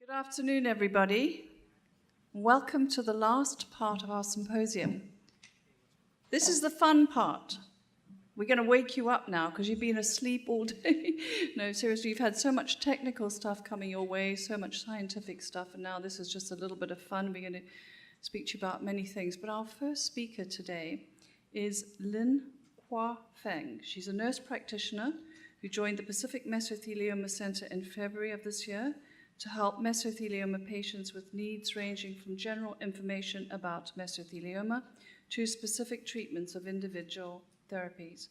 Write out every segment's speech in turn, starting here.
Good afternoon, everybody. Welcome to the last part of our symposium. This is the fun part. We're going to wake you up now because you've been asleep all day. No, seriously, you've had so much technical stuff coming your way, so much scientific stuff, and now this is just a little bit of fun. We're going to speak to you about many things. But our first speaker today is Lin Hua Feng. She's a nurse practitioner who joined the Pacific Mesothelioma Center in February of this year to help mesothelioma patients with needs ranging from general information about mesothelioma to specific treatments of individual therapies.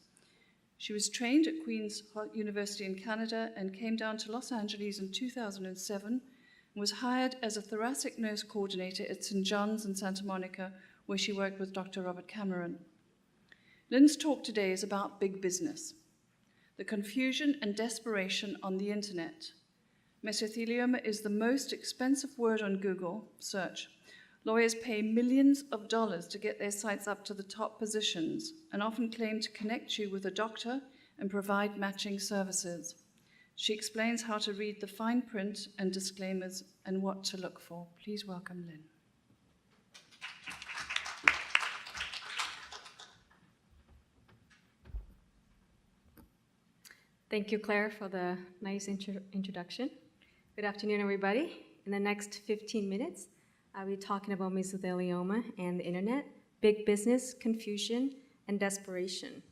She was trained at Queen's University in Canada and came down to Los Angeles in 2007 and was hired as a thoracic nurse coordinator at St. John's in Santa Monica, where she worked with Dr. Robert Cameron. Lin's talk today is about big business, the confusion and desperation on the internet. Mesothelioma is the most expensive word on Google search. Lawyers pay millions of dollars to get their sites up to the top positions and often claim to connect you with a doctor and provide matching services. She explains how to read the fine print and disclaimers and what to look for. Please welcome Lin. Thank you, Claire, for the nice introduction. Good afternoon, everybody. In the next 15 minutes, I'll be talking about mesothelioma and the internet, big business, confusion, and desperation.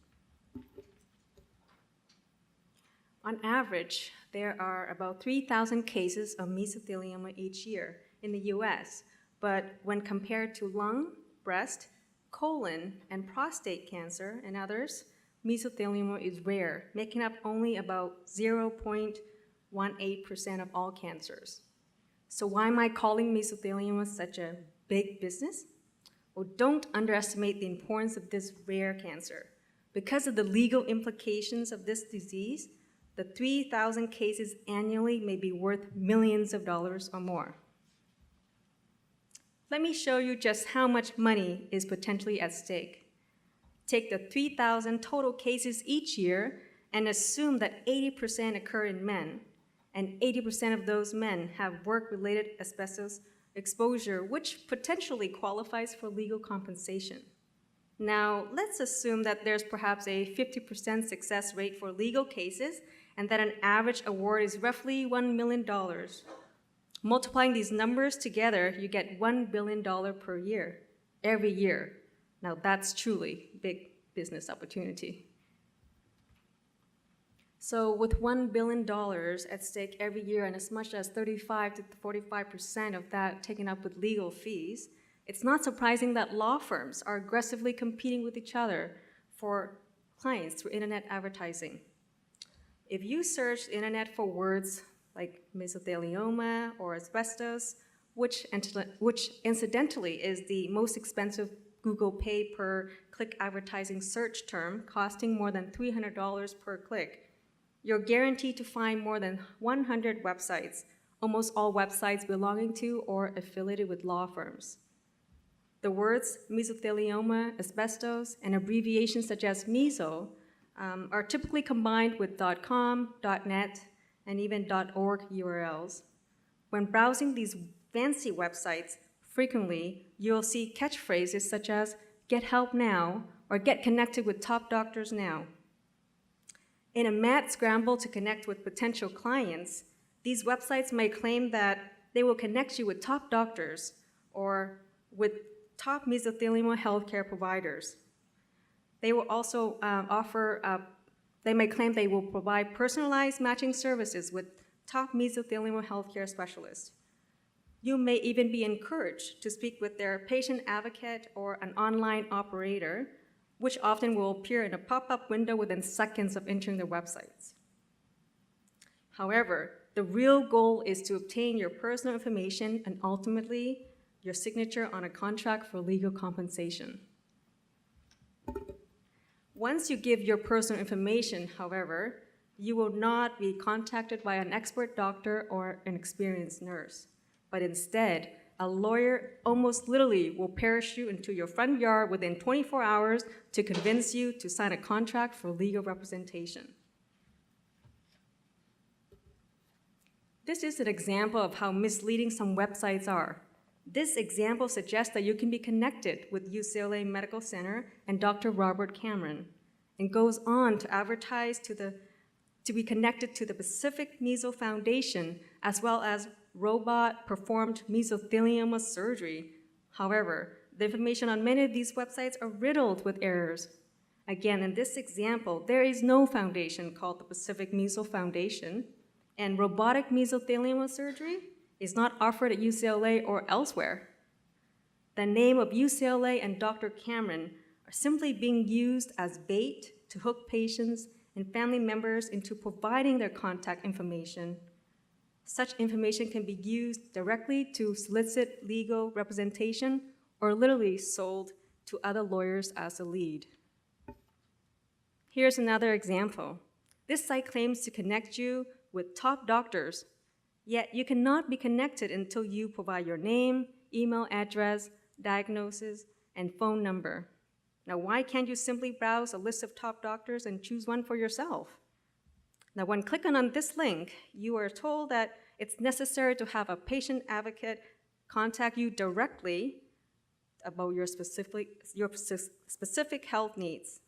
On average, there are about 3,000 cases of mesothelioma each year in the US, but when compared to lung, breast, colon, and prostate cancer and others, mesothelioma is rare, making up only about 0.18% of all cancers. So why am I calling mesothelioma such a big business? Well, don't underestimate the importance of this rare cancer. Because of the legal implications of this disease, the 3,000 cases annually may be worth millions of dollars or more. Let me show you just how much money is potentially at stake. Take the 3,000 total cases each year and assume that 80% occur in men, and 80% of those men have work-related asbestos exposure, which potentially qualifies for legal compensation. Now, let's assume that there's perhaps a 50% success rate for legal cases and that an average award is roughly $1 million. Multiplying these numbers together, you get $1 billion per year, every year. Now, that's truly a big business opportunity. So with $1 billion at stake every year and as much as 35 to 45% of that taken up with legal fees, it's not surprising that law firms are aggressively competing with each other for clients through internet advertising. If you search the internet for words like mesothelioma or asbestos, which incidentally is the most expensive Google pay per click advertising search term, costing more than $300 per click, you're guaranteed to find more than 100 websites, almost all websites belonging to or affiliated with law firms. The words mesothelioma, asbestos, and abbreviations such as meso are typically combined with .com, .net, and even .org URLs. When browsing these fancy websites, frequently you'll see catchphrases such as "get help now" or "get connected with top doctors now." In a mad scramble to connect with potential clients, these websites may claim that they will connect you with top doctors or with top mesothelioma healthcare providers. They will also they may claim they will provide personalized matching services with top mesothelioma healthcare specialists. You may even be encouraged to speak with their patient advocate or an online operator, which often will appear in a pop-up window within seconds of entering their websites. However, the real goal is to obtain your personal information and ultimately your signature on a contract for legal compensation. Once you give your personal information, however, you will not be contacted by an expert doctor or an experienced nurse, but instead, a lawyer almost literally will parachute into your front yard within 24 hours to convince you to sign a contract for legal representation. This is an example of how misleading some websites are. This example suggests that you can be connected with UCLA Medical Center and Dr. Robert Cameron, and goes on to advertise to be connected to the Pacific Meso Foundation, as well as robot-performed mesothelioma surgery. However, the information on many of these websites are riddled with errors. Again, in this example, there is no foundation called the Pacific Meso Foundation, and robotic mesothelioma surgery is not offered at UCLA or elsewhere. The name of UCLA and Dr. Cameron are simply being used as bait to hook patients and family members into providing their contact information. Such information can be used directly to solicit legal representation or literally sold to other lawyers as a lead. Here's another example. This site claims to connect you with top doctors, yet you cannot be connected until you provide your name, email address, diagnosis, and phone number. Now, why can't you simply browse a list of top doctors and choose one for yourself? Now, when clicking on this link, you are told that it's necessary to have a patient advocate contact you directly about your specific health needs.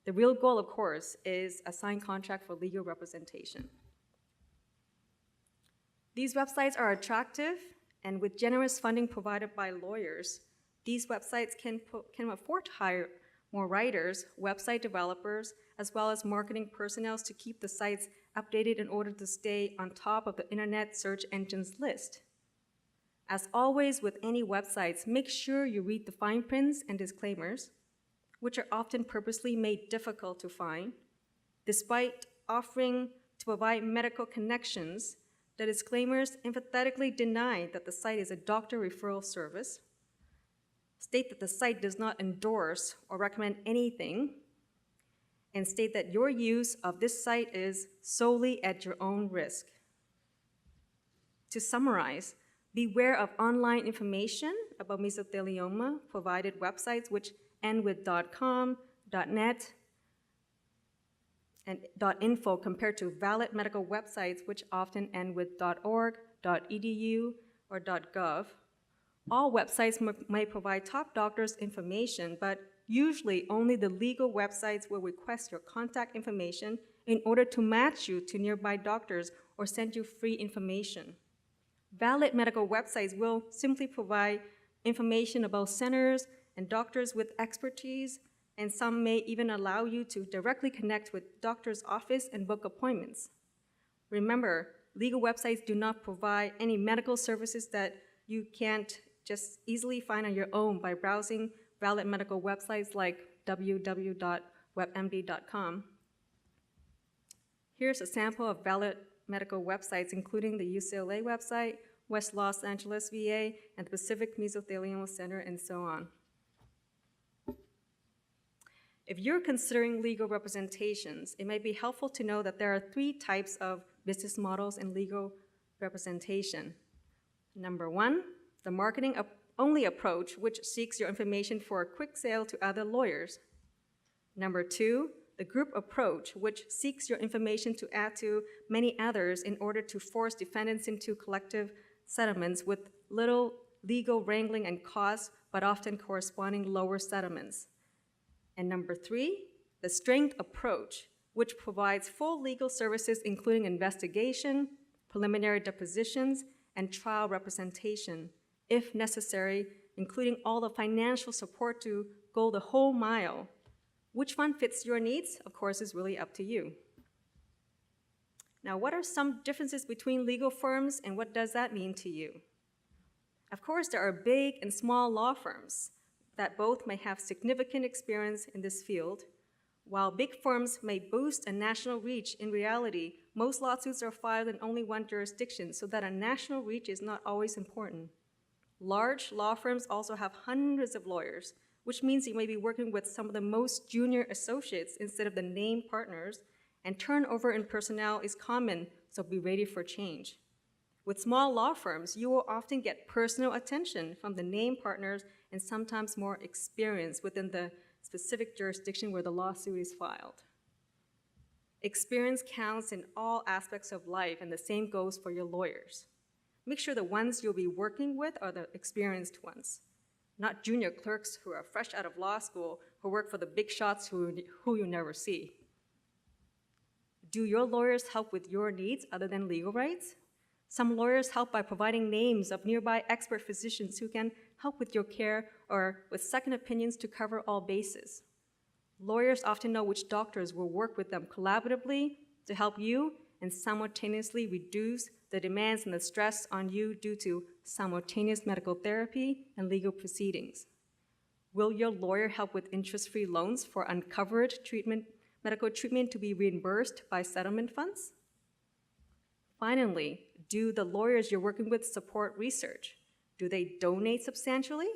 The real goal, of course, is a signed contract for legal representation. These websites are attractive, and with generous funding provided by lawyers, these websites can afford to hire more writers, website developers, as well as marketing personnel to keep the sites updated in order to stay on top of the internet search engines list. As always with any websites, make sure you read the fine prints and disclaimers, which are often purposely made difficult to find. Despite offering to provide medical connections, the disclaimers emphatically deny that the site is a doctor referral service, state that the site does not endorse or recommend anything, and state that your use of this site is solely at your own risk. To summarize, beware of online information about mesothelioma provided websites which end with .com, .net, and .info compared to valid medical websites which often end with .org, .edu, or .gov. All websites might provide top doctors' information, but usually only the legal websites will request your contact information in order to match you to nearby doctors or send you free information. Valid medical websites will simply provide information about centers and doctors with expertise, and some may even allow you to directly connect with doctor's office and book appointments. Remember, legal websites do not provide any medical services that you can't just easily find on your own by browsing valid medical websites like www.webmd.com. Here's a sample of valid medical websites, including the UCLA website, West Los Angeles VA, and the Pacific Mesothelioma Center, and so on. If you're considering legal representations, it might be helpful to know that there are 3 types of business models in legal representation. Number 1, the marketing-only approach, which seeks your information for a quick sale to other lawyers. Number 2, the group approach, which seeks your information to add to many others in order to force defendants into collective settlements with little legal wrangling and costs, but often corresponding lower settlements. And number 3, the strength approach, which provides full legal services including investigation, preliminary depositions, and trial representation, if necessary, including all the financial support to go the whole mile. Which one fits your needs, of course, is really up to you. Now, what are some differences between legal firms, and what does that mean to you? Of course, there are big and small law firms that both may have significant experience in this field. While big firms may boast a national reach, in reality, most lawsuits are filed in only one jurisdiction, so that a national reach is not always important. Large law firms also have hundreds of lawyers, which means you may be working with some of the most junior associates instead of the named partners, and turnover in personnel is common, so be ready for change. With small law firms, you will often get personal attention from the named partners and sometimes more experience within the specific jurisdiction where the lawsuit is filed. Experience counts in all aspects of life, and the same goes for your lawyers. Make sure the ones you'll be working with are the experienced ones, not junior clerks who are fresh out of law school who work for the big shots who you never see. Do your lawyers help with your needs other than legal rights? Some lawyers help by providing names of nearby expert physicians who can help with your care or with second opinions to cover all bases. Lawyers often know which doctors will work with them collaboratively to help you and simultaneously reduce the demands and the stress on you due to simultaneous medical therapy and legal proceedings. Will your lawyer help with interest-free loans for uncovered medical treatment to be reimbursed by settlement funds? Finally, do the lawyers you're working with support research? Do they donate substantially?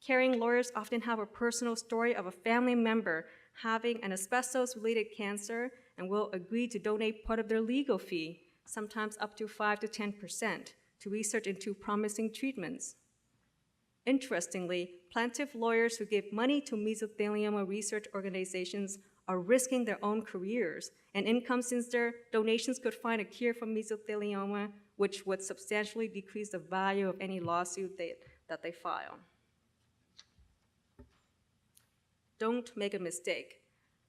Caring lawyers often have a personal story of a family member having an asbestos-related cancer and will agree to donate part of their legal fee, sometimes up to 5 to 10%, to research into promising treatments. Interestingly, plaintiff lawyers who give money to mesothelioma research organizations are risking their own careers and income since their donations could find a cure for mesothelioma, which would substantially decrease the value of any lawsuit that they file. Don't make a mistake.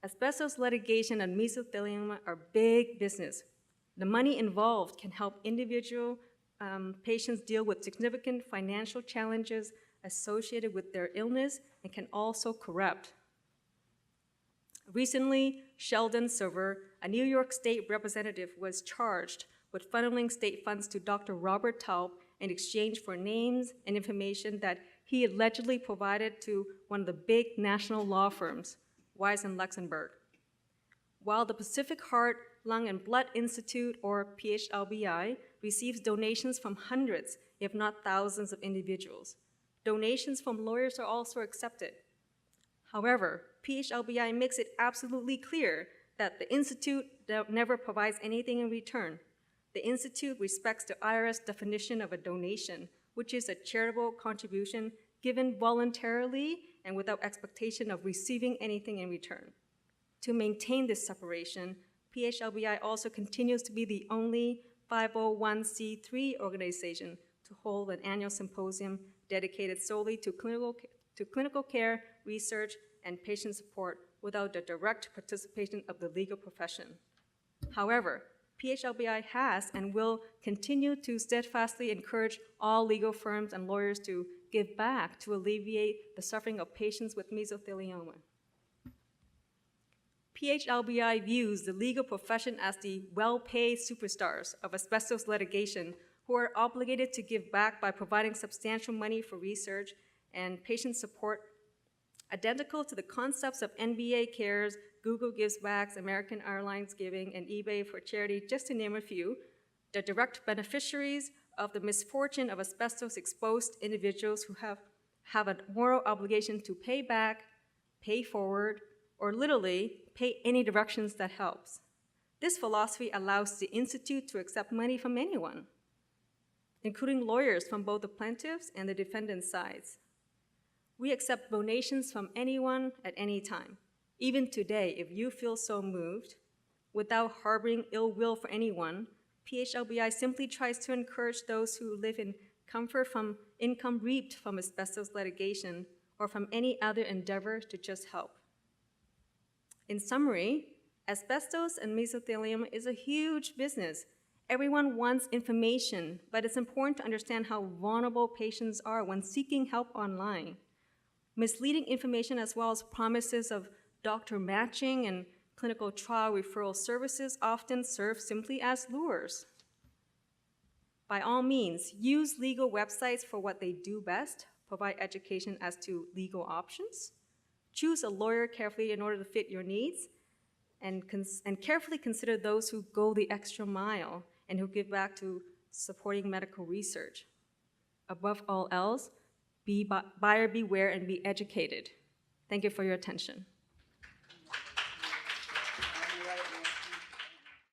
Asbestos litigation and mesothelioma are big business. The money involved can help individual patients deal with significant financial challenges associated with their illness and can also corrupt. Recently, Sheldon Silver, a New York State representative, was charged with funneling state funds to Dr. Robert Taub in exchange for names and information that he allegedly provided to one of the big national law firms, Weiss and Luxenberg. While the Pacific Heart, Lung, and Blood Institute, or PHLBI, receives donations from hundreds, if not thousands, of individuals, donations from lawyers are also accepted. However, PHLBI makes it absolutely clear that the Institute never provides anything in return. The Institute respects the IRS definition of a donation, which is a charitable contribution given voluntarily and without expectation of receiving anything in return. To maintain this separation, PHLBI also continues to be the only 501c3 organization to hold an annual symposium dedicated solely to clinical care, research, and patient support without the direct participation of the legal profession. However, PHLBI has and will continue to steadfastly encourage all legal firms and lawyers to give back to alleviate the suffering of patients with mesothelioma. PHLBI views the legal profession as the well-paid superstars of asbestos litigation who are obligated to give back by providing substantial money for research and patient support, identical to the concepts of NBA Cares, Google Gives Back, American Airlines Giving, and eBay for Charity, just to name a few. The direct beneficiaries of the misfortune of asbestos-exposed individuals who have a moral obligation to pay back, pay forward, or literally pay any directions that helps. This philosophy allows the Institute to accept money from anyone, including lawyers from both the plaintiffs and the defendant's sides. We accept donations from anyone at any time. Even today, if you feel so moved, without harboring ill will for anyone, PHLBI simply tries to encourage those who live in comfort from income reaped from asbestos litigation or from any other endeavor to just help. In summary, asbestos and mesothelioma is a huge business. Everyone wants information, but it's important to understand how vulnerable patients are when seeking help online. Misleading information as well as promises of doctor matching and clinical trial referral services often serve simply as lures. By all means, use legal websites for what they do best, provide education as to legal options, choose a lawyer carefully in order to fit your needs, and carefully consider those who go the extra mile and who give back to supporting medical research. Above all else, be buyer beware and be educated. Thank you for your attention.